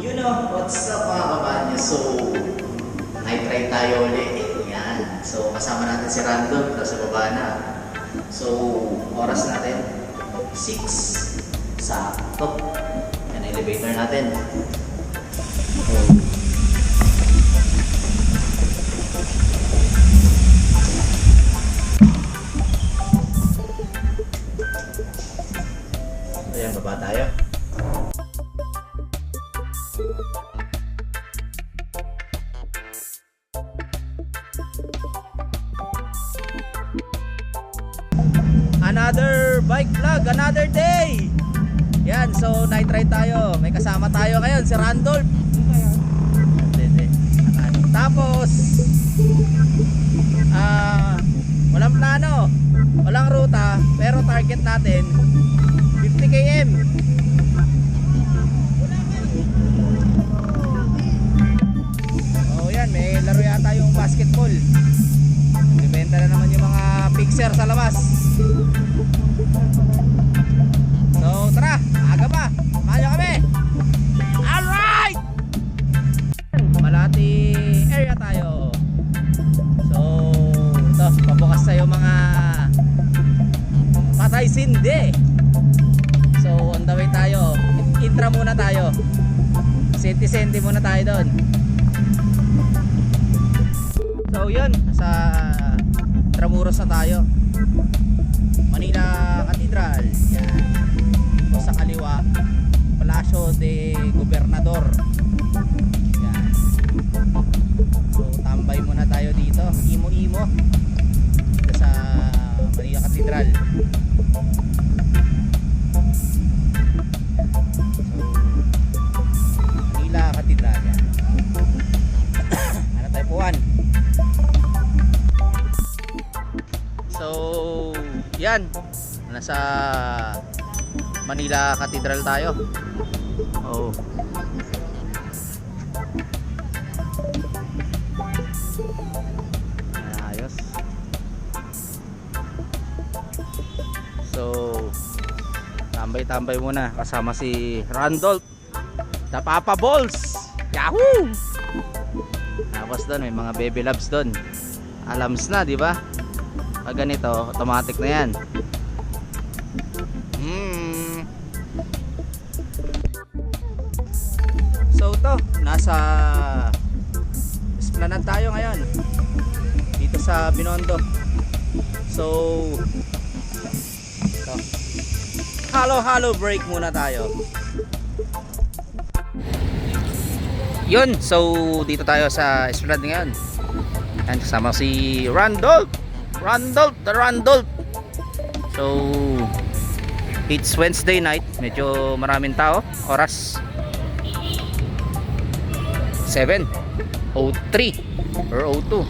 You know, what's up mga kabanyo? So, night ride tayo ulit. Yan. So, kasama natin si Randolph na sa baba na. So, oras natin 6. Sakto. Yan, elevator natin. Ayan, baba tayo. Another bike vlog, another day. Yan, so night ride tayo. May kasama tayo ngayon, si Randolph. Tapos walang plano, walang ruta, pero target natin 50 km. Oh yan, may laro yata yung basketball. Ibenta na naman yung mga fixer sa labas. So tara, aga pa, samahan kami. Alright! Malati area tayo. So ito, pabukas tayo mga patay sindi. So on the way tayo. Intra muna tayo. Senti-senti muna tayo doon. So yun, sa Tramuros na tayo. Manila Cathedral. Yan. So sa kaliwa, Palacio de Gobernador. Yan. So tambay muna tayo dito. Imo-imo. Dito sa Manila Cathedral. So Manila Cathedral. Yan. Ano tayo puwan? So yan, nasa Manila Cathedral tayo. Oh. Ayos. So tambay-tambay muna kasama si Randolph, the Papa Balls. Yahoo! Tapos doon may mga baby loves doon. Alams na, di ba? Pag ganito, automatic na yan. So to, nasa Esplanade tayo ngayon. Dito sa Binondo. So to, halo break muna tayo. Yun, so dito tayo sa Esplanade ngayon. Yan, kasama si Randolph, the Randolph. So it's Wednesday night, medyo maraming tao. Oras 7:03 or 02.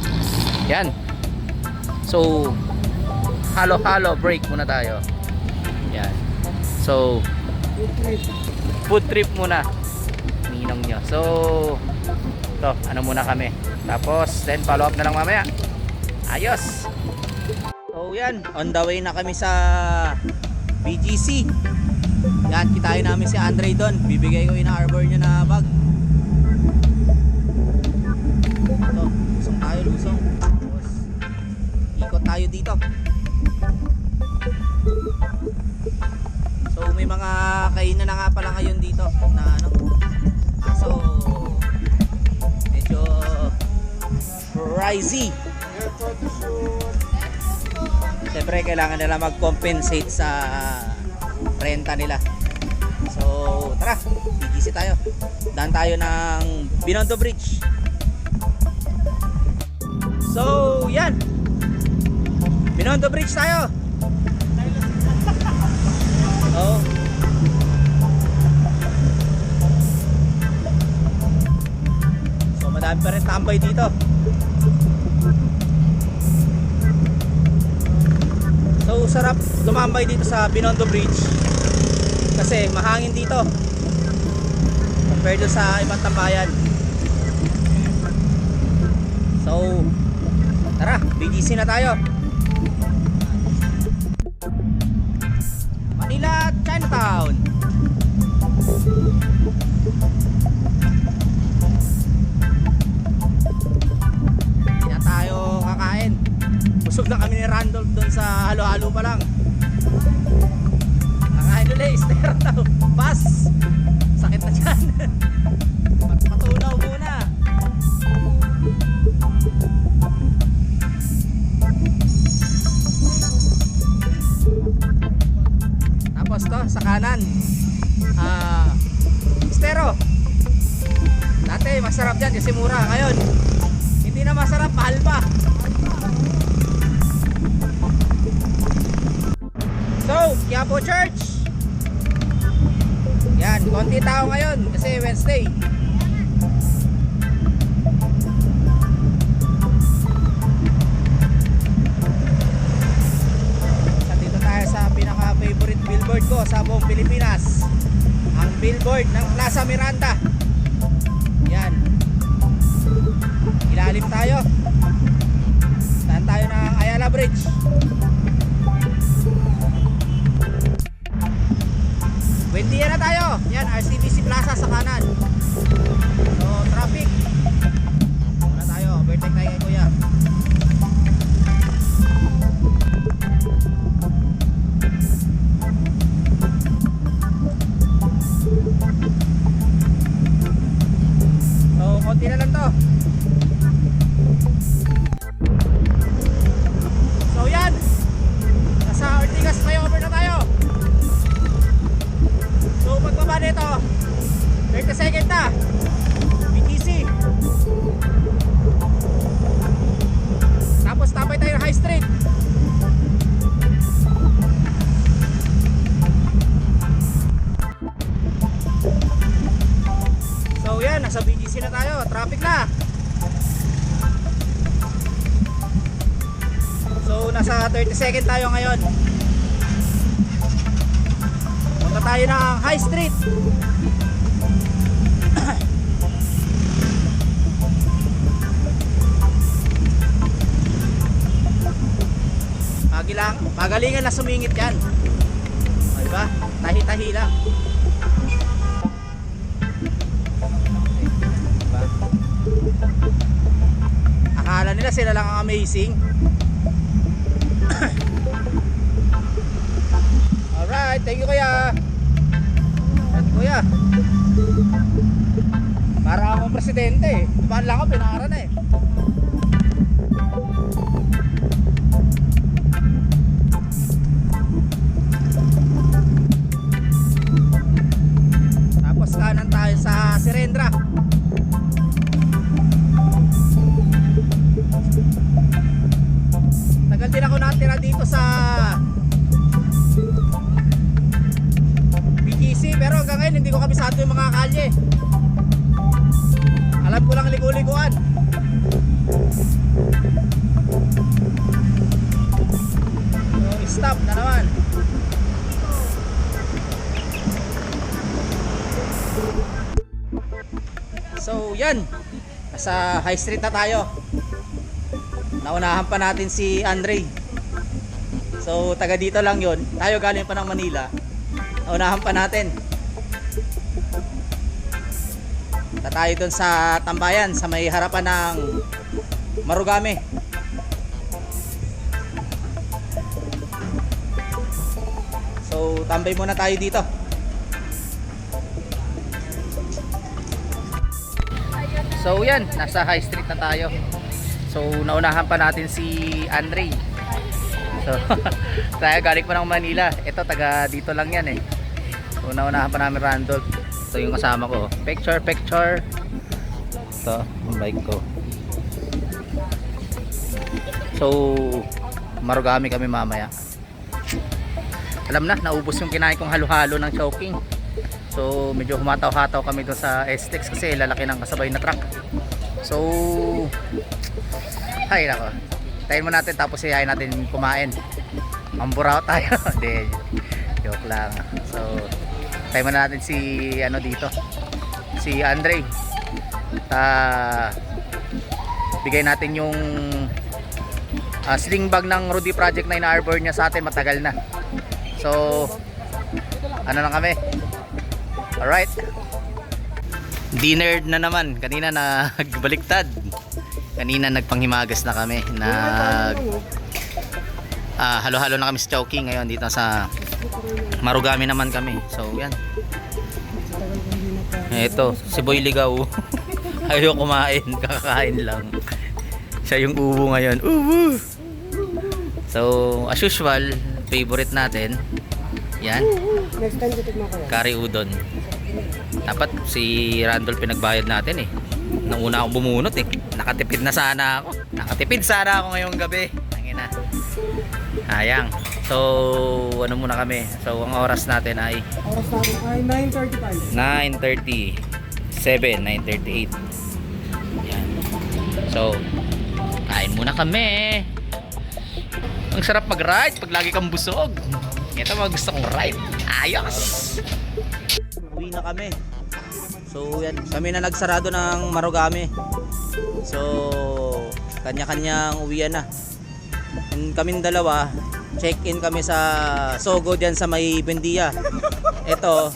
Yan. So halo break muna tayo. Yan. So food trip muna ninong nyo. So to, ano muna kami. Tapos then follow up na lang mamaya. Ayos. So yan, on the way na kami sa BGC. Yan, kitain namin si Andre doon. Bibigay ko ina-arbor niya na bag. Ito, lusong tayo, lusong. Tapos ikot tayo dito. So may mga kainan na nga pala ngayon dito na ano. So medyo pricey. Siyempre kailangan nila mag-compensate sa renta nila. So tara, BGC tayo. Daan tayo ng Binondo Bridge. So yan, Binondo Bridge tayo. Oh. So madami pa rin tambay dito. So sarap lumambay dito sa Binondo Bridge kasi mahangin dito compared sa ibang tambayan. So tara, BGC na tayo. Manila Chinatown. masarap dyan kasi mura. Ngayon, hindi na masarap, mahal pa. So, Quiapo Church. Yan, konti tao ngayon kasi Wednesday. Dito tayo sa pinaka-favorite billboard ko sa buong Pilipinas. Ang billboard ng Plaza Miranda. Yan. Ilalim tayo. Saan tayo ng Ayala Bridge. Buendia na tayo. Yan, RCBC Plaza sa kanan. So, traffic. Muna tayo. Overtake tayo kay Kuya. So, konti na lang to. So, yan. Nasa Ortigas flyover na tayo. So pagbaba nito 30 second na BTC. Tapos tapay tayo ng High Street. So yan, nasa BTC na tayo. Traffic na. So nasa 30 second tayo ngayon. Punta tayo ng High Street. Magalingan na sumingit yan. O, diba? Tahi-tahi lang. Diba? Akala nila sila lang ang amazing. Alright, thank you Kuya. At Kuya, para akong presidente eh. Tumaan lang ako, pinakara na eh. Tapos kanan tayo sa Sirendra. Tagal din ako natira dito sa pero hanggang ngayon hindi ko kabisado yung mga kalye. Alam ko lang ligo-liguan. So, stop na naman. So yan, nasa High Street na tayo. Naunahan pa natin si Andre. So taga dito lang yon. Tayo galing pa ng Manila. Naunahan pa natin. Tayo dun sa tambayan sa may harapan ng Marugame. So tambay muna tayo dito. So yan, nasa High Street na tayo. So naunahan pa natin si Andre. So tayo galing pa ng Manila. Ito taga dito lang yan eh. So naunahan pa namin Randolph. Ito yung kasama ko. Picture. Ito yung bike ko. So Marugame kami mamaya. Alam na, naubos yung kinain kong halo-halo ng Chowking. So medyo humataw-hataw kami doon sa Estex kasi lalaki ng kasabay na truck. So hay nako, tayin mo natin tapos iyayin natin kumain. Mamburaw tayo. Hindi, joke lang. So tayin mo natin si ano dito, si Andre. Bigay natin yung sling bag ng Rudy Project na ina-arbor niya sa atin matagal na. So ano lang kami. Alright, dinner na naman. Kanina nagbaliktad. Kanina nagpanghimagas na kami. Halo-halo na kami sa Chowking. Ngayon dito sa Marugame naman kami. So yan. Ito, si Boy Ligaw. Ayaw kumain, kakakain lang. Siya yung ubo ngayon. Ubo! So as usual, favorite natin yan, curry udon. Dapat si Randolph pinagbayad natin eh. Nung una ako bumunot eh. Nakatipid sana ako ngayong gabi. Tangina. Sayang. So, ano muna kami. So, ang oras natin ay Oras natin ay 9:35. 9:37, 9:38. Yan. So, kain muna kami. Ang sarap mag-ride pag lagi kang busog. Ito mga gusto kong ride. Ayos! Uwi na kami. So yan, kami na nagsarado ng Marugame. So kanya-kanyang uwian na. And kaming dalawa, check-in kami sa Sogo diyan sa may Bendia. Ito,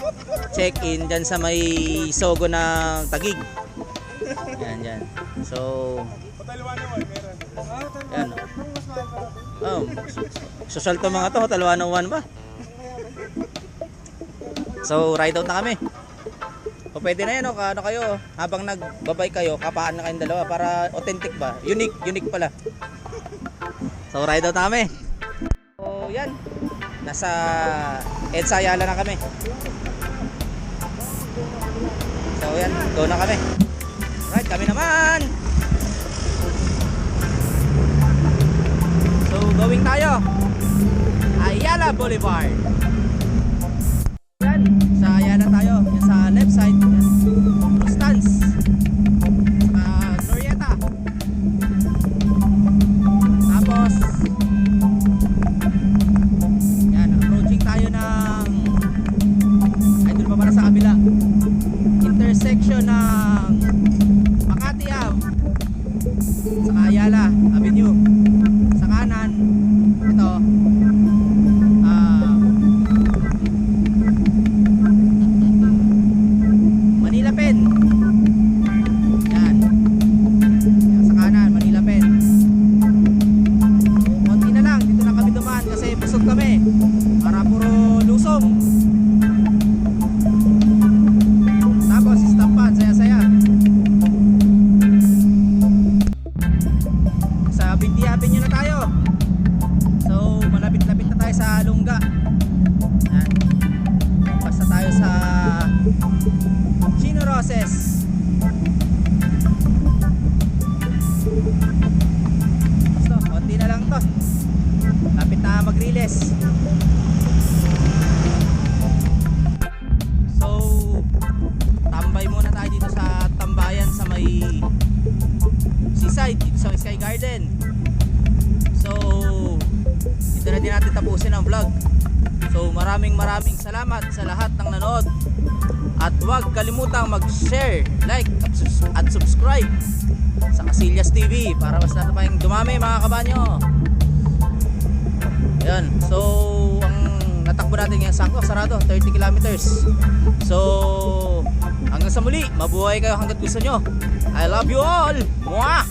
check-in diyan sa may Sogo ng Taguig. Yan. So yan. Oh, social to mga to, Hotel 101 ba? So ride out na kami. O pwede na yan, ano kayo, habang nagbabay kayo, kapaan na kayong dalawa para authentic ba? Unique pala. So ride out na kami. So yan, nasa EDSA Ayala na kami. So yan, go na kami. Right, kami naman. So going tayo Ayala Boulevard. Yan, sa Ayala tayo. Yan sa left side. Constance. Glorieta. Tapos yan, approaching tayo ng ay doon pa para sa kabila. Intersection ng Makati Ave saka Ayala Avenue. Sa kanan ito Manila Pen. Yan. Yan sa kanan, Manila Pen. So, konti na lang, dito na kami dumaan kasi busog kami. Para puro lusong. Tapos istampan, saya-saya. Sa Binti Avenue na tayo. So, malapit-lapit na tayo sa Lungga. Yan. Basta tayo sa Chino Roses. Basta, konti na lang to. Lapit na mag-release. So, tambay muna tayo dito sa tambayan sa may seaside, dito sa Sky Garden. So, dito na din natin tapusin ang vlog. So, maraming salamat sa lahat ng nanood. At huwag kalimutang mag-share, like, at subscribe sa Casillas TV para mas natin pa yung dumami mga kabanyo. Ayan. So, ang natakbo natin ngayon sakto, sarado, 30 kilometers. So, hanggang sa muli, mabuhay kayo hanggat gusto nyo. I love you all! Mwah!